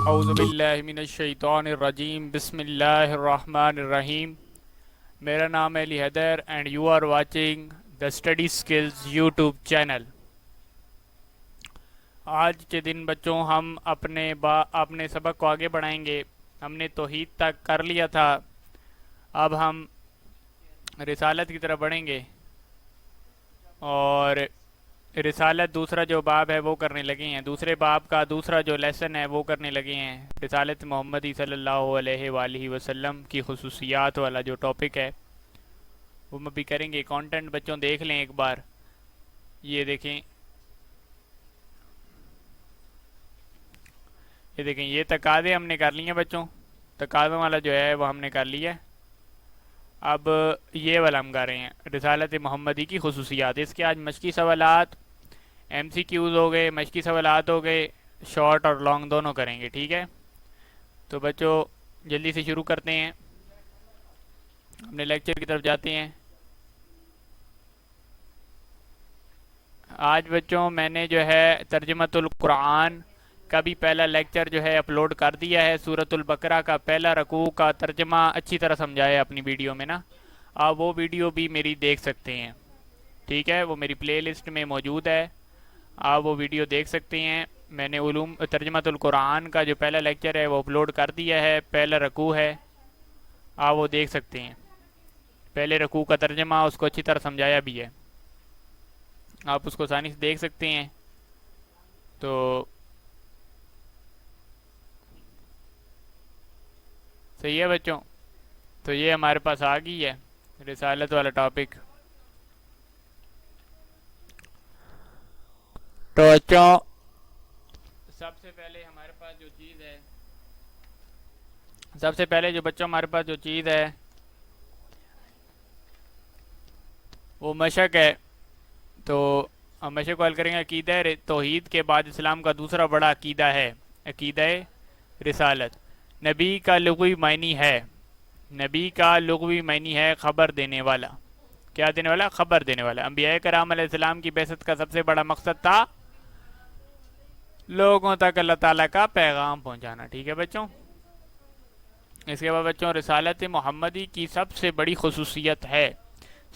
اعوذ باللہ من الشیطان الرجیم بسم اللہ الرحمن الرحیم. میرا نام ہے Ali Haider and you are watching the study skills YouTube channel. آج کے دن بچوں ہم اپنے سبق کو آگے بڑھائیں گے. ہم نے توحید تک کر لیا تھا، اب ہم رسالت کی طرف بڑھیں گے اور رسالت دوسرا جو باب ہے وہ کرنے لگے ہیں. دوسرے باب کا دوسرا جو لیسن ہے وہ کرنے لگے ہیں. رسالت محمدی صلی اللہ علیہ وآلہ وسلم کی خصوصیات والا جو ٹاپک ہے وہ ہم بھی کریں گے. کانٹینٹ بچوں دیکھ لیں ایک بار. یہ دیکھیں یہ تقاضے ہم نے کر لیے بچوں. تقاضوں والا جو ہے وہ ہم نے کر لیا ہے. اب یہ والا ہم کر رہے ہیں رسالت محمدی کی خصوصیات. اس کے آج مشقی سوالات ایم سی کیوز ہو گئے، مشقی سوالات ہو گئے، شارٹ اور لانگ دونوں کریں گے. ٹھیک ہے، تو بچوں جلدی سے شروع کرتے ہیں، اپنے لیکچر کی طرف جاتے ہیں. آج بچوں میں نے جو ہے ترجمۃ القرآن کا بھی پہلا لیکچر جو ہے اپلوڈ کر دیا ہے. سورۃ البقرہ کا پہلا رکوع کا ترجمہ اچھی طرح سمجھایا اپنی ویڈیو میں نا. آپ وہ ویڈیو بھی میری دیکھ سکتے ہیں. ٹھیک ہے، وہ میری پلے لسٹ میں موجود ہے، آپ وہ ویڈیو دیکھ سکتے ہیں. میں نے ترجمۃ القرآن کا جو پہلا لیکچر ہے وہ اپلوڈ کر دیا ہے. پہلا رکوع ہے، آپ وہ دیکھ سکتے ہیں. پہلے رکوع کا ترجمہ اس کو اچھی طرح سمجھایا بھی ہے، آپ اس کو آسانی سے دیکھ سکتے ہیں. تو صحیح ہے بچوں، تو یہ ہمارے پاس آ گئی ہے رسالت والا ٹاپک. تو بچوں سب سے پہلے ہمارے پاس جو چیز ہے، سب سے پہلے جو بچوں ہمارے پاس جو چیز ہے وہ مشق ہے. تو ہم مشق کو حل کریں گے. عقیدہ توحید کے بعد اسلام کا دوسرا بڑا عقیدہ ہے عقیدہ رسالت. نبی کا لغوی معنی ہے، نبی کا لغوی معنی ہے خبر دینے والا. کیا دینے والا؟ خبر دینے والا. انبیاء کرام علیہ السلام کی بعثت کا سب سے بڑا مقصد تھا لوگوں تک اللہ تعالیٰ کا پیغام پہنچانا. ٹھیک ہے بچوں. اس کے بعد بچوں رسالت محمدی کی سب سے بڑی خصوصیت ہے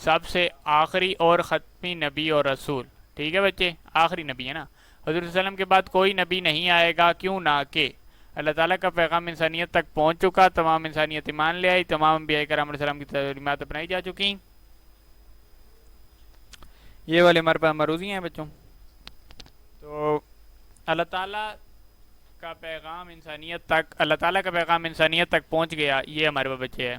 سب سے آخری اور ختمی نبی اور رسول. ٹھیک ہے بچے، آخری نبی ہے نا. حضور صلی اللہ علیہ وسلم کے بعد کوئی نبی نہیں آئے گا، کیوں نہ کہ اللہ تعالیٰ کا پیغام انسانیت تک پہنچ چکا، تمام انسانیت ایمان لے آئی، تمام انبیاء کرام علیہ السلام کی تعلیمات اپنائی جا چکی. یہ والے ہمارے پاس مروزی ہیں بچوں. تو اللہ تعالیٰ کا پیغام انسانیت تک، اللہ تعالیٰ کا پیغام انسانیت تک پہنچ گیا، یہ ہمارے پاس بچے ہے.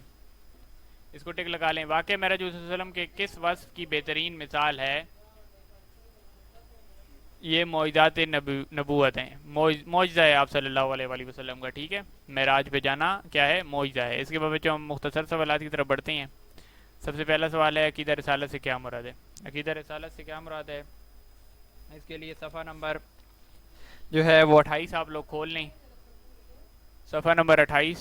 اس کو ٹک لگا لیں. واقع میرا جو صلی اللہ علیہ وسلم کے کس وصف کی بہترین مثال ہے؟ یہ معجزات نبوت ہیں. معجزہ ہے آپ صلی اللہ علیہ وآلہ وسلم کا. ٹھیک ہے، معراج پہ جانا کیا ہے؟ معجزہ ہے. اس کے بعد بچوں ہم مختصر سوالات کی طرف بڑھتے ہیں. سب سے پہلا سوال ہے عقیدہ رسالت سے کیا مراد ہے؟ عقیدہ رسالت سے کیا مراد ہے؟ اس کے لیے صفحہ نمبر جو ہے وہ 28 آپ لوگ کھول لیں. صفحہ نمبر 28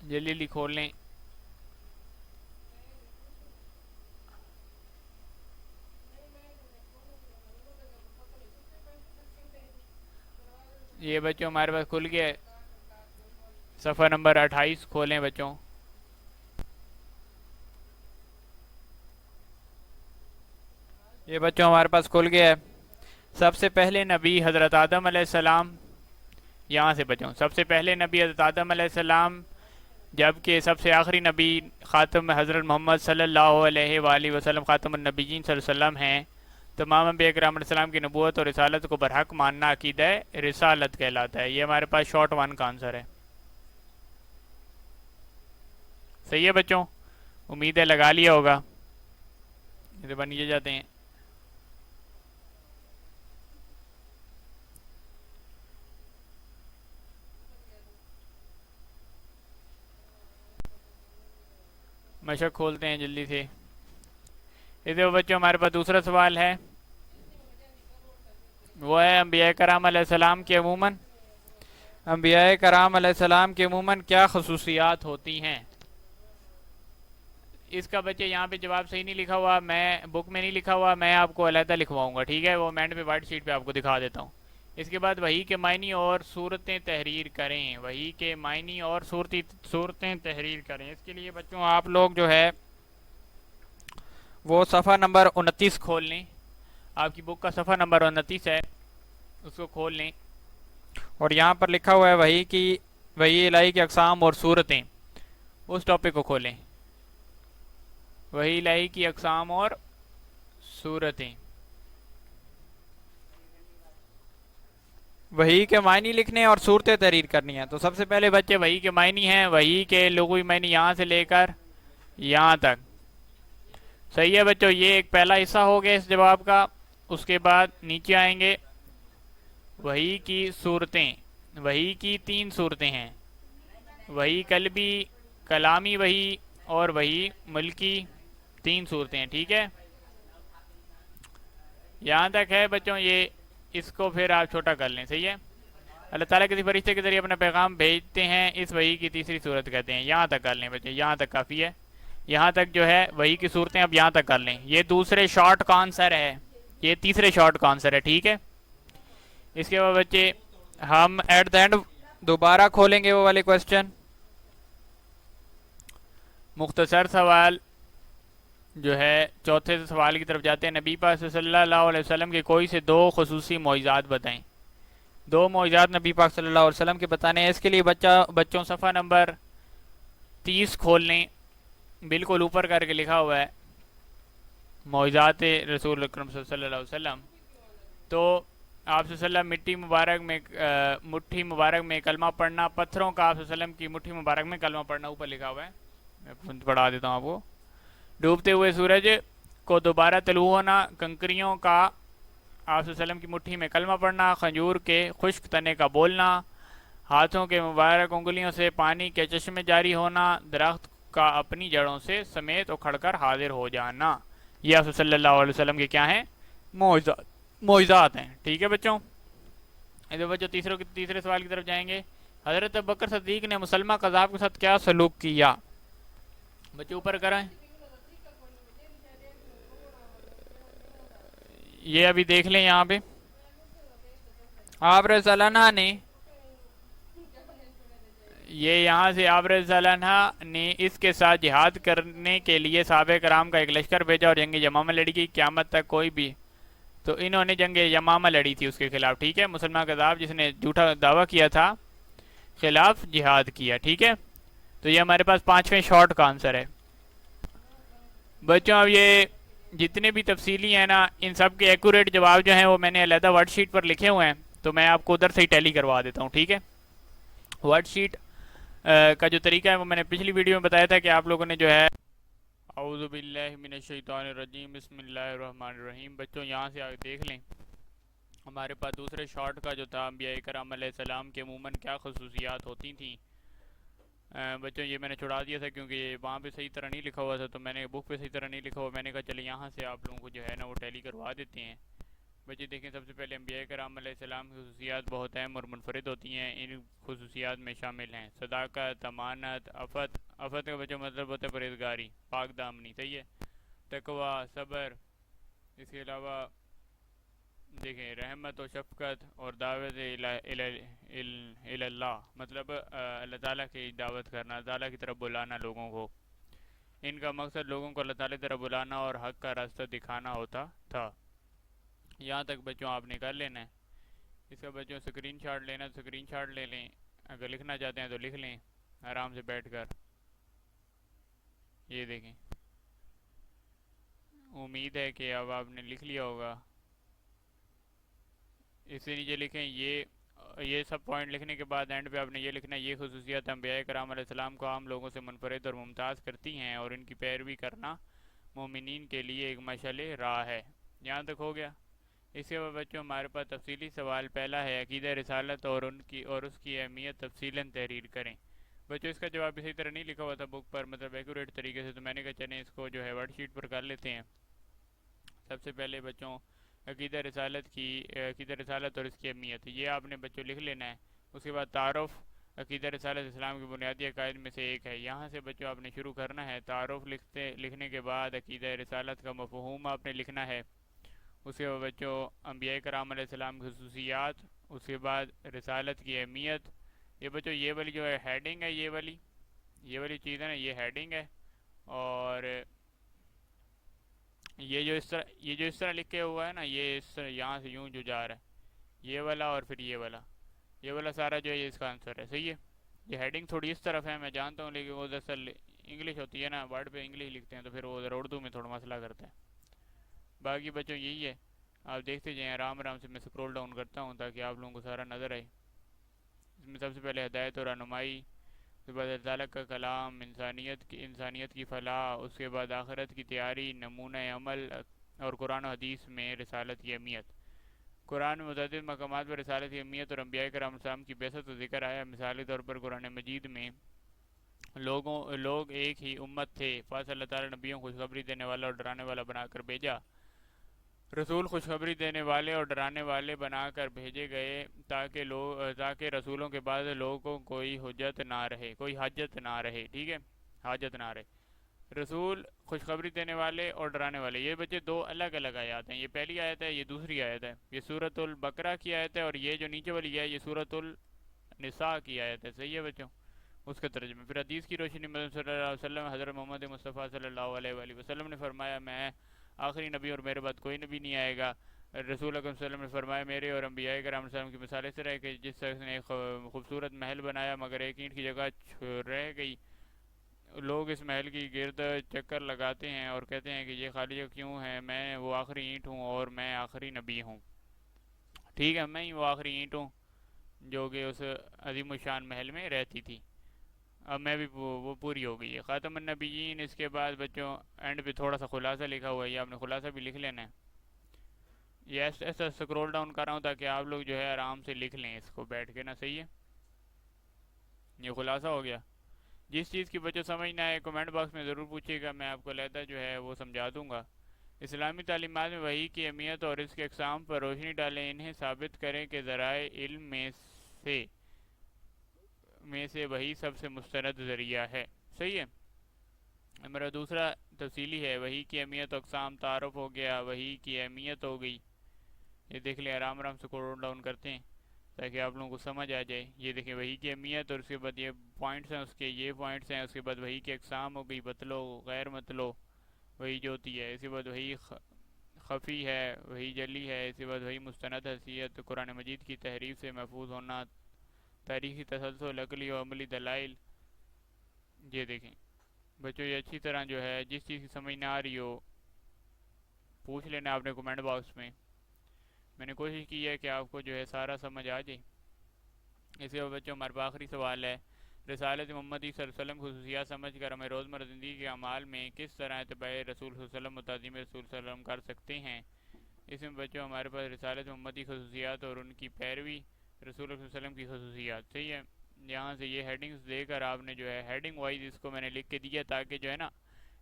جلدی جلدی کھول لیں. یہ بچوں ہمارے پاس کھل گیا ہے. صفحہ نمبر 28 کھولیں بچوں. یہ بچوں ہمارے پاس کھل گیا ہے. سب سے پہلے نبی حضرت آدم علیہ السلام. یہاں سے بچوں سب سے پہلے نبی حضرت آدم علیہ السلام، جبکہ سب سے آخری نبی خاتم حضرت محمد صلی اللہ علیہ وآلہ وسلم خاتم النبیین صلی اللہ علیہ وسلم ہیں. تمام انبیاء کرام علیہ السلام کی نبوت اور رسالت کو برحق ماننا عقیدہ رسالت کہلاتا ہے. یہ ہمارے پاس شارٹ 1 کا آنسر ہے. صحیح ہے بچوں، امید ہے لگا لیا ہوگا. نیچے جاتے ہیں. مشق کھولتے ہیں جلدی سے. اسے بچوں ہمارے پاس دوسرا سوال ہے، وہ ہے انبیاء کرام علیہ السلام کے عموماً کیا خصوصیات ہوتی ہیں؟ اس کا بچے یہاں پہ جواب صحیح نہیں لکھا ہوا، میں بک میں نہیں لکھا ہوا، میں آپ کو علیحدہ لکھواؤں گا. ٹھیک ہے، وہ میں اینڈ پہ وائٹ شیٹ پہ آپ کو دکھا دیتا ہوں. اس کے بعد وحی کے معنی اور صورتیں تحریر کریں، وحی کے معنی اور صورتیں تحریر کریں۔ اس کے لیے بچوں آپ لوگ جو ہے وہ صفحہ نمبر 29 کھول لیں، آپ کی بک کا صفحہ نمبر 29 ہے، اس کو کھول لیں، اور یہاں پر لکھا ہوا ہے وحی الہی کی اقسام اور صورتیں، اس ٹاپک کو کھولیں، وحی الہی کی اقسام اور صورتیں۔ وحی کے معنی لکھنے اور صورتیں تحریر کرنی ہیں۔ تو سب سے پہلے بچے وحی کے معنی ہیں، وحی کے لغوی معنی یہاں سے لے کر یہاں تک، صحیح ہے بچوں، یہ ایک پہلا حصہ ہو گیا اس جواب کا۔ اس کے بعد نیچے آئیں گے، وحی کی صورتیں، وحی کی 3 صورتیں ہیں، وحی قلبی، کلامی وحی اور وحی ملکی، 3 صورتیں ہیں، ٹھیک ہے، یہاں تک ہے بچوں۔ یہ اس کو پھر آپ چھوٹا کر لیں، صحیح ہے۔ اللہ تعالیٰ کسی فرشتے کے ذریعے اپنا پیغام بھیجتے ہیں، اس وحی کی تیسری صورت کہتے ہیں، یہاں تک کر لیں بچے، یہاں تک کافی ہے، یہاں تک جو ہے وحی کی صورتیں اب یہاں تک کر لیں۔ یہ دوسرے شارٹ کا آنسر ہے، یہ تیسرے شارٹ کا آنسر ہے، ٹھیک ہے۔ اس کے بعد بچے ہم ایٹ دا اینڈ دوبارہ کھولیں گے وہ والے کوشچن، مختصر سوال جو ہے چوتھے سوال کی طرف جاتے ہیں۔ نبی پاک صلی اللہ علیہ وسلم کے کوئی سے 2 خصوصی معجزات بتائیں، 2 معجزات نبی پاک صلی اللہ علیہ وسلم کے بتانے ہیں۔ اس کے لیے بچوں صفحہ نمبر 30 کھول لیں، بالکل اوپر کر کے لکھا ہوا ہے معجزات رسول اکرم صلی اللہ علیہ وسلم۔ تو آپ صلی اللہ علیہ وسلم مٹھی مبارک میں کلمہ پڑھنا، پتھروں کا آپ صلی اللہ علیہ وسلم کی مٹھی مبارک میں کلمہ پڑھنا، اوپر لکھا ہوا ہے، میں پڑھا دیتا ہوں آپ کو۔ ڈوبتے ہوئے سورج کو دوبارہ طلوع ہونا، کنکریوں کا آپ صلی اللہ علیہ وسلم کی مٹھی میں کلمہ پڑھنا، خنجور کے خشک تنے کا بولنا، ہاتھوں کے مبارک انگلیوں سے پانی کے چشمے جاری ہونا، درخت کا اپنی جڑوں سے سمیت اکھڑ کر حاضر ہو جانا، یہ آپ صلی اللہ علیہ وسلم کے کیا ہیں؟ معجزات ہیں، ٹھیک ہے بچوں۔ ادھر بچوں تیسرے سوال کی طرف جائیں گے۔ حضرت بکر صدیق نے مسلمہ قذاب کے ساتھ کیا سلوک کیا؟ بچوں اوپر کرائیں، یہ ابھی دیکھ لیں یہاں پہ، آپ رضی اللہ عنہ نے یہ یہاں سے آپ رضی اللہ عنہ نے اس کے ساتھ جہاد کرنے کے لیے صحابہ کرام کا ایک لشکر بھیجا اور جنگ یمامہ لڑی گئی، قیامت تک کوئی بھی، تو انہوں نے جنگ یمامہ لڑی تھی اس کے خلاف، ٹھیک ہے، مسلمان کذاب جس نے جھوٹا دعویٰ کیا تھا خلاف جہاد کیا، ٹھیک ہے۔ تو یہ ہمارے پاس 5ویں شارٹ کا آنسر ہے بچوں۔ اب یہ جتنے بھی تفصیلی ہیں نا، ان سب کے ایکوریٹ جواب جو ہیں وہ میں نے علیحدہ ورڈ شیٹ پر لکھے ہوئے ہیں، تو میں آپ کو ادھر سے ہی ٹیلی کروا دیتا ہوں، ٹھیک ہے۔ ورڈ شیٹ کا جو طریقہ ہے وہ میں نے پچھلی ویڈیو میں بتایا تھا کہ آپ لوگوں نے جو ہے اعوذ باللہ من الشیطان الرجیم بسم اللہ الرحمن الرحیم، بچوں یہاں سے آگے دیکھ لیں، ہمارے پاس دوسرے شارٹ کا جو تھا انبیاء کرام علیہ السلام کے عموماً کیا خصوصیات ہوتی تھیں۔ بچوں یہ میں نے چھڑا دیا تھا کیونکہ وہاں پہ صحیح طرح نہیں لکھا ہوا تھا، تو میں نے بک پہ صحیح طرح نہیں لکھا ہوا، میں نے کہا چلے یہاں سے آپ لوگوں کو جو ہے نا وہ ٹیلی کروا دیتے ہیں۔ بچے دیکھیں، سب سے پہلے انبیاء کرام علیہ السلام کی خصوصیات بہت اہم اور منفرد ہوتی ہیں، ان خصوصیات میں شامل ہیں صداقت، امانت، عفت کا بچوں مطلب ہوتا ہے پرہیزگاری، پاک دامنی، صحیح ہے، تقوی، صبر، اس کے علاوہ دیکھیں رحمت و شفقت اور دعوت اللہ، مطلب اللہ تعالیٰ کی دعوت کرنا، اللہ تعالیٰ کی طرف بلانا لوگوں کو، ان کا مقصد لوگوں کو اللہ تعالیٰ کی طرف بلانا اور حق کا راستہ دکھانا ہوتا تھا۔ یہاں تک بچوں آپ نے کر لینا ہے۔ اس کا بچوں سکرین شاٹ لینا تو سکرین شاٹ لے لیں، اگر لکھنا چاہتے ہیں تو لکھ لیں آرام سے بیٹھ کر، یہ دیکھیں، امید ہے کہ اب آپ نے لکھ لیا ہوگا۔ اس سے نیچے لکھیں یہ سب پوائنٹ لکھنے کے بعد اینڈ پہ آپ نے یہ لکھنا ہے، یہ خصوصیات انبیاء کرام علیہ السلام کو عام لوگوں سے منفرد اور ممتاز کرتی ہیں اور ان کی پیروی کرنا مومنین کے لیے ایک مشعل راہ ہے۔ یہاں تک ہو گیا۔ اس کے بعد بچوں ہمارے پاس تفصیلی سوال پہلا ہے، عقیدہ رسالت اور اس کی اہمیت تفصیلاً تحریر کریں۔ بچوں اس کا جواب بھی صحیح طرح نہیں لکھا ہوا تھا بک پر، مطلب ایکوریٹ طریقے سے، تو میں نے کہا چلیں اس کو جو ہے ورڈ شیٹ پر کر لیتے ہیں۔ سب سے پہلے بچوں عقیدہ رسالت اور اس کی اہمیت، یہ آپ نے بچوں لکھ لینا ہے۔ اس کے بعد تعارف، عقیدہ رسالت اسلام کی بنیادی عقائد میں سے ایک ہے، یہاں سے بچوں آپ نے شروع کرنا ہے۔ تعارف لکھنے کے بعد عقیدہ رسالت کا مفہوم آپ نے لکھنا ہے، اس کے بعد بچوں انبیاء کرام علیہ السلام کی خصوصیات، اس کے بعد رسالت کی اہمیت. یہ بچوں یہ والی جو ہے ہیڈنگ ہے، یہ والی چیز ہے نا، یہ ہیڈنگ ہے. اور یہ جو اس طرح لکھے ہوا ہے نا، یہ اس طرح یہاں سے یوں جو جا رہا ہے، یہ والا اور پھر یہ والا سارا جو ہے یہ اس کا آنسر ہے. صحیح ہے. یہ ہیڈنگ تھوڑی اس طرف ہے میں جانتا ہوں، لیکن وہ دراصل انگلش ہوتی ہے نا، ورڈ پہ انگلش لکھتے ہیں تو پھر وہ ذرا اردو میں تھوڑا مسئلہ کرتا ہے. باقی بچوں یہی ہے، آپ دیکھتے جائیں آرام آرام سے. میں سکرول ڈاؤن کرتا ہوں تاکہ آپ لوگوں کو سارا نظر آئے. اس میں سب سے پہلے ہدایت اور رہنمائی، اس کے بعد اللہ تعالیٰ کا کلام، انسانیت کی فلاح، اس کے بعد آخرت کی تیاری، نمونہ عمل، اور قرآن و حدیث میں رسالت کی اہمیت. قرآن میں متعدد مقامات پر رسالت کی اہمیت اور انبیاء کرام السلام کی بعثت و ذکر آیا. مثالی طور پر قرآن مجید میں لوگ ایک ہی امت تھے، فاض اللہ تعالیٰ نبیوں کو خوشخبری دینے والا اور ڈرانے والا بنا کر بھیجا. رسول خوشخبری دینے والے اور ڈرانے والے بنا کر بھیجے گئے تاکہ رسولوں کے بعد لوگوں کو کوئی حاجت نہ رہے. ٹھیک ہے، حاجت نہ رہے. رسول خوشخبری دینے والے اور ڈرانے والے، یہ بچے دو الگ الگ آیات ہیں. یہ پہلی آیت ہے، یہ دوسری آیت ہے. یہ سورۃ البقرہ کی آیت ہے، اور یہ جو نیچے والی ہے یہ سورۃ النساء کی آیت ہے. صحیح ہے بچوں. اس کا ترجمہ پھر حدیث کی روشنی میں صلی اللہ علیہ وسلم حضرت محمد مصطفیٰ صلی اللہ علیہ وآلہ وسلم نے فرمایا، میں آخری نبی اور میرے بعد کوئی نبی نہیں آئے گا. رسول اکرم صلی اللہ علیہ وسلم نے فرمایا، میرے اور انبیاء کرام علیہ السلام کی مثال اس طرح ہے کہ جس شخص نے ایک خوبصورت محل بنایا مگر ایک اینٹ کی جگہ رہ گئی. لوگ اس محل کی گرد چکر لگاتے ہیں اور کہتے ہیں کہ یہ خالی کیوں ہے، میں وہ آخری اینٹ ہوں اور میں آخری نبی ہوں. ٹھیک ہے، میں ہی وہ آخری اینٹ ہوں جو کہ اس عظیم الشان محل میں رہتی تھی. اب میں بھی وہ پوری ہو گئی ہے. خاتم النبیین. اس کے بعد بچوں اینڈ پہ تھوڑا سا خلاصہ لکھا ہوا ہے، یہ آپ نے خلاصہ بھی لکھ لینا ہے. یہ ایسا سکرول ڈاؤن کر رہا ہوں تاکہ آپ لوگ جو ہے آرام سے لکھ لیں اس کو بیٹھ کے نا. صحیح ہے، یہ خلاصہ ہو گیا. جس چیز کی بچوں سمجھ نہ آئے کمنٹ باکس میں ضرور پوچھیے گا، میں آپ کو علیحدہ جو ہے وہ سمجھا دوں گا. اسلامی تعلیمات میں وحی کی اہمیت اور اس کے اقسام پر روشنی ڈالیں، انہیں ثابت کریں کہ ذرائع علم میں سے وحی سب سے مستند ذریعہ ہے. صحیح ہے. میرا دوسرا تفصیلی ہے، وحی کی اہمیت و اقسام. تعارف ہو گیا، وحی کی اہمیت ہو گئی. یہ دیکھ لیں، آرام آرام سے سکرول ڈاؤن کرتے ہیں تاکہ آپ لوگوں کو سمجھ آ جائے. یہ دیکھیں وحی کی اہمیت، اور اس کے بعد یہ پوائنٹس ہیں، اس کے یہ پوائنٹس ہیں. اس کے بعد وحی کی اقسام ہو گئی، بتلو، غیر متلو وحی جو ہوتی ہے. اس کے بعد وحی خفی ہے، وحی جلی ہے. اس کے بعد وحی مستند حیثیت، قرآن مجید کی تحریف سے محفوظ ہونا، تاریخی تسلسل، عقلی و عملی دلائل. یہ دیکھیں بچوں، یہ اچھی طرح جو ہے جس چیز کی سمجھ نہ آ رہی ہو پوچھ لینا آپ نے کمنٹ باکس میں. میں نے کوشش کی ہے کہ آپ کو جو ہے سارا سمجھ آ جائے. اس کے بعد بچوں ہمارے پاس آخری سوال ہے، رسالت محمدی صلی اللہ علیہ وسلم خصوصیات سمجھ کر ہمیں روزمرہ زندگی کے اعمال میں کس طرح اتباع رسول صلی اللہ علیہ وسلم تعظیم رسول صلی اللہ علیہ وسلم کر سکتے ہیں. اس میں بچوں ہمارے پاس رسالت محمدی خصوصیات اور ان کی پیروی، رسول صلی اللہ علیہ وسلم کی خصوصیات. صحیح ہے. یہاں سے یہ ہیڈنگز دے کر آپ نے جو ہے ہیڈنگ وائز اس کو میں نے لکھ کے دیا تاکہ جو ہے نا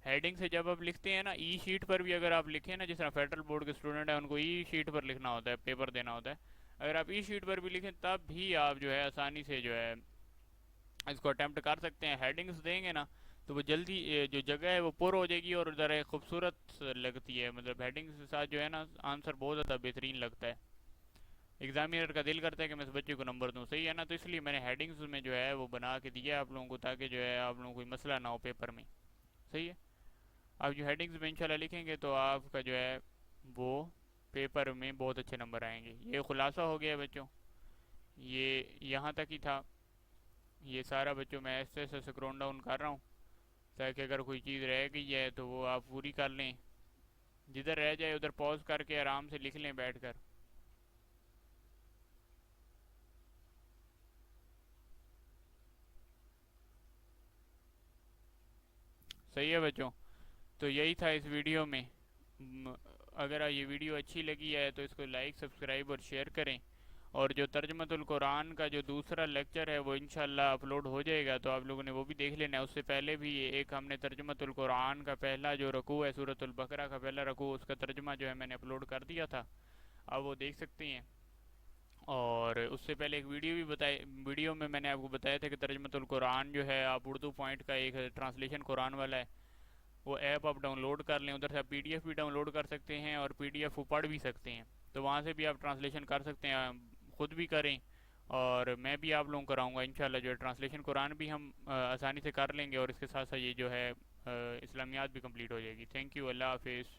ہیڈنگ سے جب آپ لکھتے ہیں نا، ای شیٹ پر بھی اگر آپ لکھیں نا، جس طرح فیڈرل بورڈ کے اسٹوڈنٹ ہیں ان کو ای شیٹ پر لکھنا ہوتا ہے، پیپر دینا ہوتا ہے. اگر آپ ای شیٹ پر بھی لکھیں تب بھی آپ جو ہے آسانی سے جو ہے اس کو اٹیمپٹ کر سکتے ہیں. ہیڈنگز دیں گے نا تو وہ جلدی جو جگہ ہے وہ پر ہو جائے گی اور ذرا خوبصورت لگتی ہے. مطلب ہیڈنگز کے ساتھ جو ہے نا آنسر بہت زیادہ بہترین لگتا ہے. ایگزامینر کا دل کرتا ہے کہ میں اس بچے کو نمبر دوں. صحیح ہے نا. تو اس لیے میں نے ہیڈنگز میں جو ہے وہ بنا کے دیا آپ لوگوں کو تاکہ جو ہے آپ لوگوں کو کوئی مسئلہ نہ ہو پیپر میں. صحیح ہے. آپ جو ہیڈنگز میں انشاءاللہ لکھیں گے تو آپ کا جو ہے وہ پیپر میں بہت اچھے نمبر آئیں گے. یہ خلاصہ ہو گیا بچوں، یہ یہاں تک ہی تھا. یہ سارا بچوں میں ایسے ایسے سکرول ڈاؤن کر رہا ہوں تاکہ اگر کوئی چیز رہ گئی ہے تو وہ آپ پوری کر لیں. جدھر رہ جائے ادھر پاز کر کے آرام سے لکھ لیں بیٹھ کر. صحیح ہے بچوں. تو یہی تھا اس ویڈیو میں. اگر یہ ویڈیو اچھی لگی ہے تو اس کو لائک، سبسکرائب اور شیئر کریں. اور جو ترجمۃ القرآن کا جو دوسرا لیکچر ہے وہ انشاءاللہ اپلوڈ ہو جائے گا تو آپ لوگوں نے وہ بھی دیکھ لینا ہے. اس سے پہلے بھی ایک ہم نے ترجمۃ القرآن کا پہلا جو رکوع ہے سورۃ البقرہ کا پہلا رکوع، اس کا ترجمہ جو ہے میں نے اپلوڈ کر دیا تھا، آپ وہ دیکھ سکتے ہیں. اور اس سے پہلے ایک ویڈیو میں نے آپ کو بتایا تھا کہ ترجمۃ القرآن جو ہے آپ اردو پوائنٹ کا ایک ٹرانسلیشن قرآن والا ہے وہ ایپ آپ ڈاؤن لوڈ کر لیں، ادھر سے آپ پی ڈی ایف بھی ڈاؤن لوڈ کر سکتے ہیں اور پی ڈی ایف کو پڑھ بھی سکتے ہیں، تو وہاں سے بھی آپ ٹرانسلیشن کر سکتے ہیں، خود بھی کریں اور میں بھی آپ لوگوں کو کراؤں گا انشاءاللہ، جو ہے ٹرانسلیشن قرآن بھی ہم آسانی سے کر لیں گے، اور اس کے ساتھ ساتھ یہ جو ہے اسلامیات بھی کمپلیٹ ہو جائے گی۔ تھینک یو، اللہ حافظ۔